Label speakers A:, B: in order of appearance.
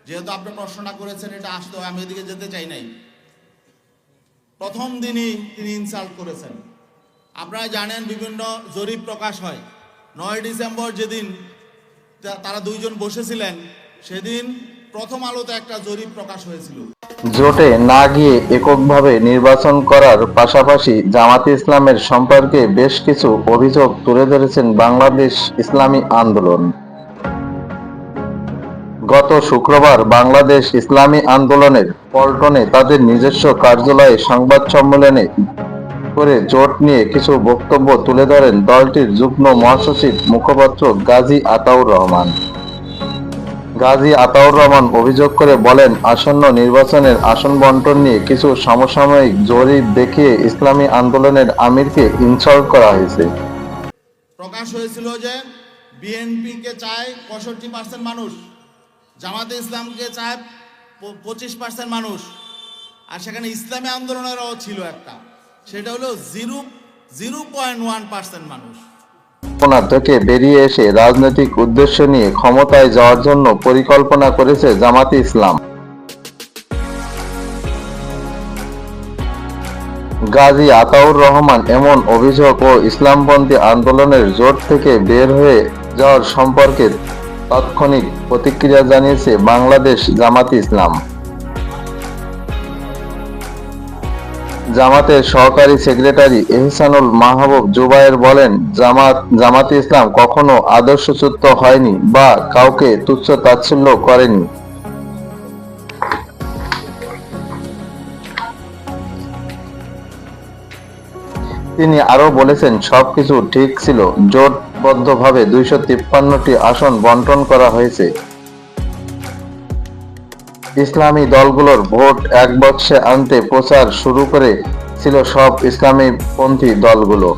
A: যেহেতু আপনি প্রশ্নটা করেছেন, এটা আসতে হয়, আমি এদিকে যেতে চাই নাই। প্রথম দিনই তিনি ইনসাল্ট করেছেন। আপনারা জানেন বিভিন্ন জরিপ প্রকাশ হয়। 9 ডিসেম্বর যেদিন তারা দুইজন বসেছিলেন, সেদিন প্রথম আলোতে একটা জরিপ প্রকাশ হয়েছিল।
B: জোটে না গিয়ে এককভাবে নির্বাচন করার পাশাপাশি জামাতে ইসলামের সম্পর্কে বেশ কিছু অভিযোগ তুলে ধরেছেন বাংলাদেশ ইসলামী আন্দোলন। গত শুক্রবার বাংলাদেশ ইসলামী আন্দোলনের পল্টনে তাদের নিজস্ব কার্যালয়ে সংবাদ সম্মেলনে করে জোট নিয়ে কিছু বক্তব্য তুলে ধরেন দলটির যুগ্ম মহাসচিব মুখপাত্র গাজী আতাউর রহমান। গাজী আতাউর রহমান অভিযোগ করে বলেন, আসন্ন নির্বাচনের আসন বণ্টন নিয়ে কিছু সমসাময়িক জরিপ দেখিয়ে ইসলামী আন্দোলনের আমিরকে ইনসাল্ট করা হয়েছে।
A: প্রকাশ হয়েছিল যে বিএনপিকে চায় 65% মানুষ, জামাতে ইসলামকে চায় 25% মানুষ, আর সেখানে ইসলামী আন্দোলনেরও ছিল একটা, সেটা হলো 0.1% মানুষ।
B: থেকে বেরিয়ে এসে রাজনৈতিক উদ্দেশ্য নিয়ে ক্ষমতায় যাওয়ার জন্য পরিকল্পনা করেছে জামাতে ইসলাম। গাজী আতাউর রহমান এমন অভিযোগ ও ইসলামপন্থী আন্দোলনের জোট থেকে বের হয়ে যাওয়ার সম্পর্কে তাৎক্ষণিক প্রতিক্রিয়া জানিয়েছে বাংলাদেশ জামাতে ইসলাম। জামাতের সহকারী সেক্রেটারি এহসানুল মাহবুব জুবায়ের বলেন, জামাতে ইসলাম কখনো আদর্শচ্যুত হয়নি বা কাউকে তুচ্ছ-তাচ্ছিল্য করেনি। তিনি আরো বলেছেন, সবকিছু ঠিক ছিল, জোটবদ্ধভাবে 253টি আসন বণ্টন করা হয়েছে। ইসলামী দলগুলোর ভোট এক বাক্সে আনতে প্রচার শুরু করেছিল সব ইসলামীপন্থী দলগুলো।